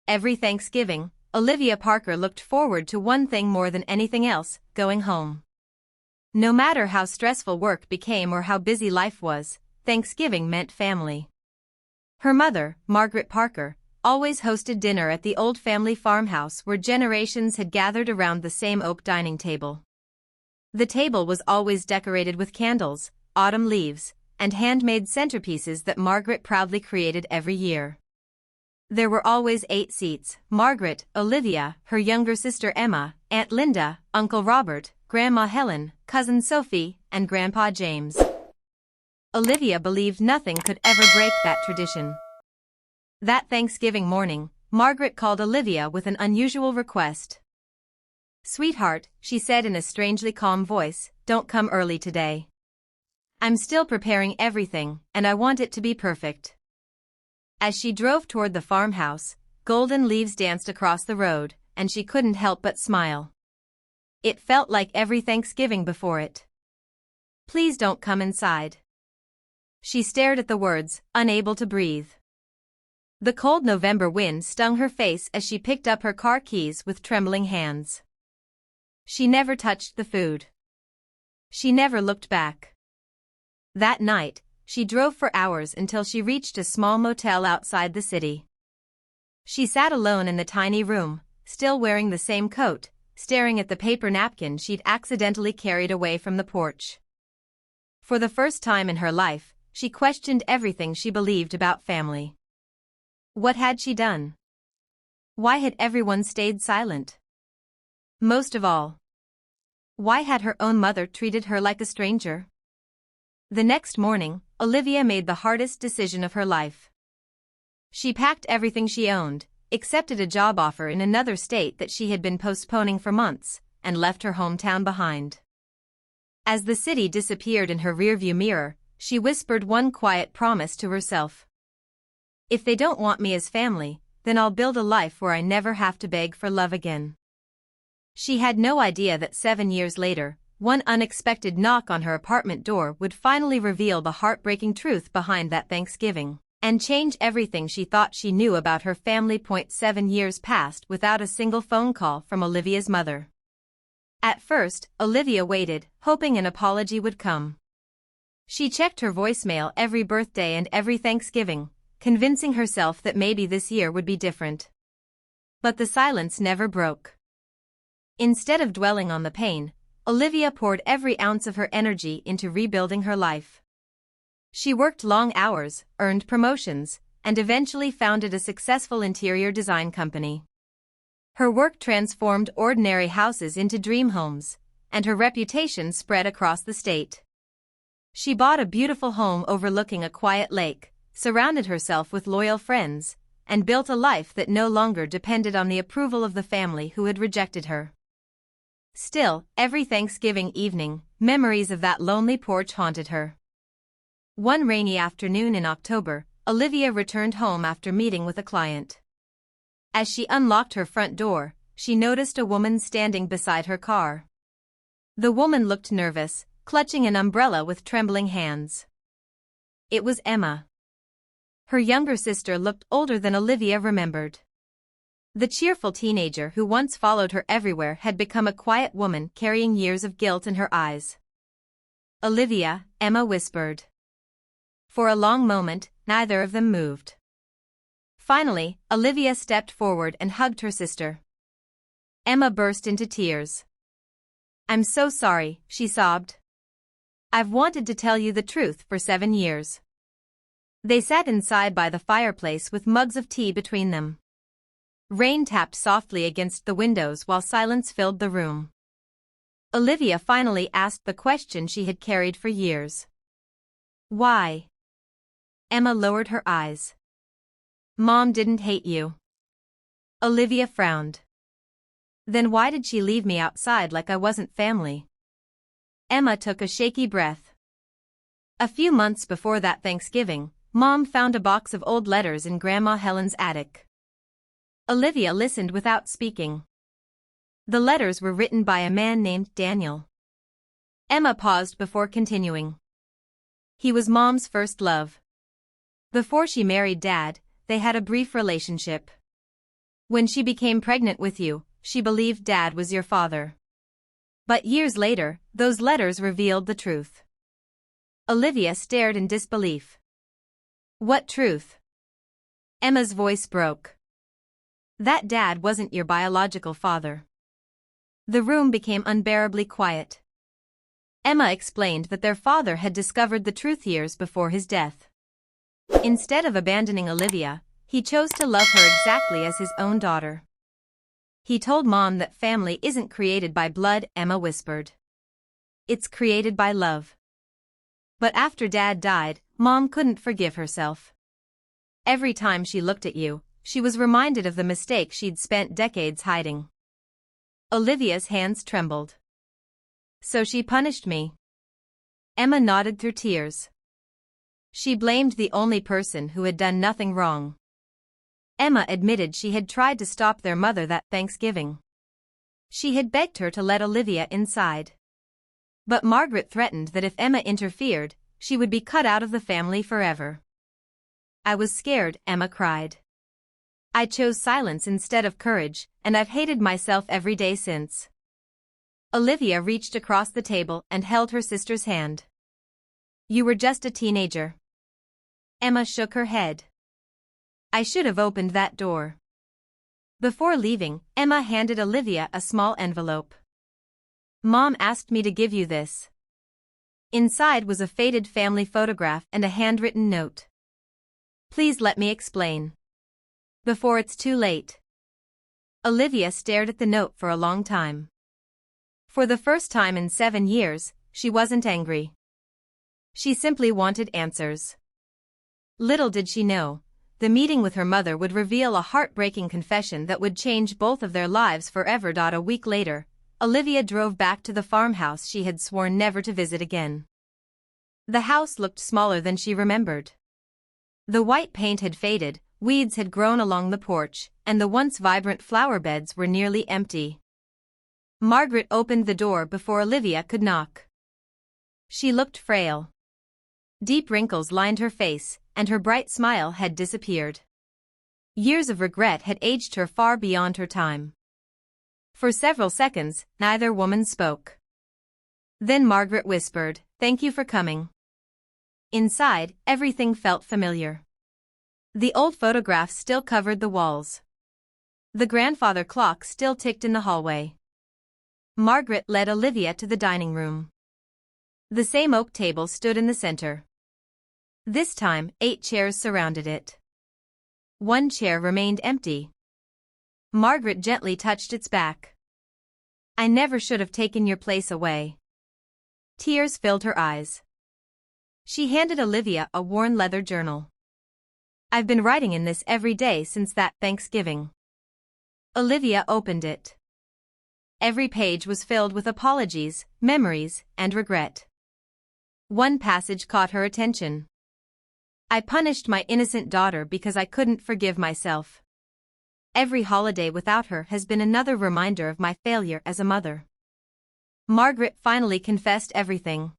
Every Thanksgiving, Olivia Parker looked forward to one thing more than anything else: going home. No matter how stressful work became or how busy life was, Thanksgiving meant family. Her mother, Margaret Parker, always hosted dinner at the old family farmhouse where generations had gathered around the same oak dining table. The table was always decorated with candles, autumn leaves, and handmade centerpieces that Margaret proudly created every year. There were always 8 seats: Margaret, Olivia, her younger sister Emma, Aunt Linda, Uncle Robert, Grandma Helen, Cousin Sophie, and Grandpa James. Olivia believed nothing could ever break that tradition. That Thanksgiving morning, Margaret called Olivia with an unusual request. "Sweetheart," she said in a strangely calm voice, "don't come early today. I'm still preparing everything, and I want it to be perfect." As she drove toward the farmhouse, golden leaves danced across the road, and she couldn't help but smile. It felt like every Thanksgiving before it. "Please don't come inside." She stared at the words, unable to breathe. The cold November wind stung her face as she picked up her car keys with trembling hands. She never touched the food. She never looked back. That night, she drove for hours until she reached a small motel outside the city. She sat alone in the tiny room, still wearing the same coat, staring at the paper napkin she'd accidentally carried away from the porch. For the first time in her life, she questioned everything she believed about family. What had she done? Why had everyone stayed silent? Most of all, why had her own mother treated her like a stranger? The next morning, Olivia made the hardest decision of her life. She packed everything she owned, accepted a job offer in another state that she had been postponing for months, and left her hometown behind. As the city disappeared in her rearview mirror, she whispered one quiet promise to herself. "If they don't want me as family, then I'll build a life where I never have to beg for love again." She had no idea that 7 years later, one unexpected knock on her apartment door would finally reveal the heartbreaking truth behind that Thanksgiving, and change everything she thought she knew about her family. 7 years passed without a single phone call from Olivia's mother. At first, Olivia waited, hoping an apology would come. She checked her voicemail every birthday and every Thanksgiving, convincing herself that maybe this year would be different. But the silence never broke. Instead of dwelling on the pain, Olivia poured every ounce of her energy into rebuilding her life. She worked long hours, earned promotions, and eventually founded a successful interior design company. Her work transformed ordinary houses into dream homes, and her reputation spread across the state. She bought a beautiful home overlooking a quiet lake, surrounded herself with loyal friends, and built a life that no longer depended on the approval of the family who had rejected her. Still, every Thanksgiving evening, memories of that lonely porch haunted her. One rainy afternoon in October, Olivia returned home after meeting with a client. As she unlocked her front door, she noticed a woman standing beside her car. The woman looked nervous, clutching an umbrella with trembling hands. It was Emma. Her younger sister looked older than Olivia remembered. The cheerful teenager who once followed her everywhere had become a quiet woman carrying years of guilt in her eyes. "Olivia," Emma whispered. For a long moment, neither of them moved. Finally, Olivia stepped forward and hugged her sister. Emma burst into tears. "I'm so sorry," she sobbed. "I've wanted to tell you the truth for 7 years." They sat inside by the fireplace with mugs of tea between them. Rain tapped softly against the windows while silence filled the room. Olivia finally asked the question she had carried for years. "Why?" Emma lowered her eyes. "Mom didn't hate you." Olivia frowned. "Then why did she leave me outside like I wasn't family?" Emma took a shaky breath. A few months before that Thanksgiving, Mom found a box of old letters in Grandma Helen's attic. Olivia listened without speaking. The letters were written by a man named Daniel. Emma paused before continuing. He was Mom's first love. Before she married Dad, they had a brief relationship. When she became pregnant with you, she believed Dad was your father. But years later, those letters revealed the truth. Olivia stared in disbelief. What truth? Emma's voice broke. That Dad wasn't your biological father. The room became unbearably quiet. Emma explained that their father had discovered the truth years before his death. Instead of abandoning Olivia, he chose to love her exactly as his own daughter. He told Mom that family isn't created by blood, Emma whispered. It's created by love. But after Dad died, Mom couldn't forgive herself. Every time she looked at you, she was reminded of the mistake she'd spent decades hiding. Olivia's hands trembled. So she punished me. Emma nodded through tears. She blamed the only person who had done nothing wrong. Emma admitted she had tried to stop their mother that Thanksgiving. She had begged her to let Olivia inside. But Margaret threatened that if Emma interfered, she would be cut out of the family forever. I was scared, Emma cried. I chose silence instead of courage, and I've hated myself every day since. Olivia reached across the table and held her sister's hand. You were just a teenager. Emma shook her head. I should have opened that door. Before leaving, Emma handed Olivia a small envelope. Mom asked me to give you this. Inside was a faded family photograph and a handwritten note. Please let me explain. Before it's too late. Olivia stared at the note for a long time. For the first time in 7 years, she wasn't angry. She simply wanted answers. Little did she know, the meeting with her mother would reveal a heartbreaking confession that would change both of their lives forever. A week later, Olivia drove back to the farmhouse she had sworn never to visit again. The house looked smaller than she remembered. The white paint had faded, weeds had grown along the porch, and the once vibrant flower beds were nearly empty. Margaret opened the door before Olivia could knock. She looked frail. Deep wrinkles lined her face, and her bright smile had disappeared. Years of regret had aged her far beyond her time. For several seconds, neither woman spoke. Then Margaret whispered, "Thank you for coming." Inside, everything felt familiar. The old photographs still covered the walls. The grandfather clock still ticked in the hallway. Margaret led Olivia to the dining room. The same oak table stood in the center. This time, 8 chairs surrounded it. One chair remained empty. Margaret gently touched its back. I never should have taken your place away. Tears filled her eyes. She handed Olivia a worn leather journal. I've been writing in this every day since that Thanksgiving. Olivia opened it. Every page was filled with apologies, memories, and regret. One passage caught her attention. I punished my innocent daughter because I couldn't forgive myself. Every holiday without her has been another reminder of my failure as a mother. Margaret finally confessed everything.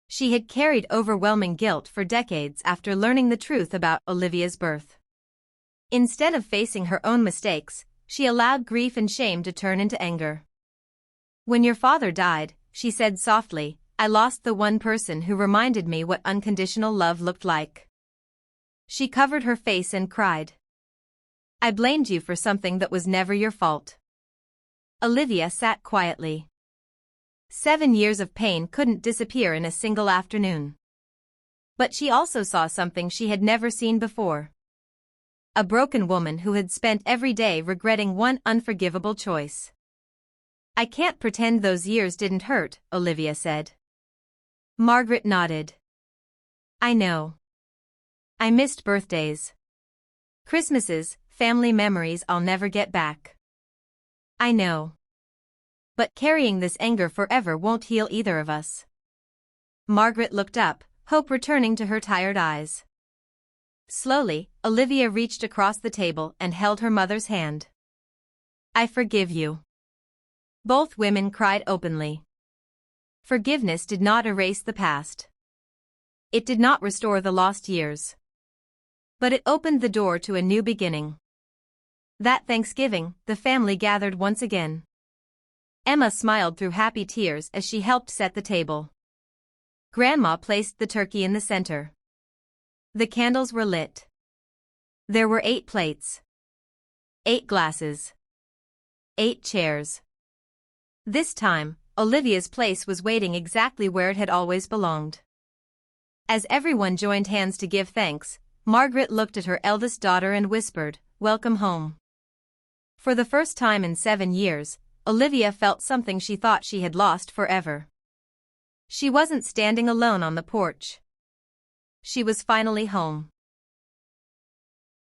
She had carried overwhelming guilt for decades after learning the truth about Olivia's birth. Instead of facing her own mistakes, she allowed grief and shame to turn into anger. When your father died, she said softly, I lost the one person who reminded me what unconditional love looked like. She covered her face and cried. I blamed you for something that was never your fault. Olivia sat quietly. 7 years of pain couldn't disappear in a single afternoon. But she also saw something she had never seen before. A broken woman who had spent every day regretting one unforgivable choice. I can't pretend those years didn't hurt, Olivia said. Margaret nodded. I know. I missed birthdays. Christmases, family memories I'll never get back. I know. But carrying this anger forever won't heal either of us. Margaret looked up, hope returning to her tired eyes. Slowly, Olivia reached across the table and held her mother's hand. I forgive you. Both women cried openly. Forgiveness did not erase the past. It did not restore the lost years. But it opened the door to a new beginning. That Thanksgiving, the family gathered once again. Emma smiled through happy tears as she helped set the table. Grandma placed the turkey in the center. The candles were lit. There were 8 plates. 8 glasses. 8 chairs. This time, Olivia's place was waiting exactly where it had always belonged. As everyone joined hands to give thanks, Margaret looked at her eldest daughter and whispered, "Welcome home." For the first time in 7 years, Olivia felt something she thought she had lost forever. She wasn't standing alone on the porch. She was finally home.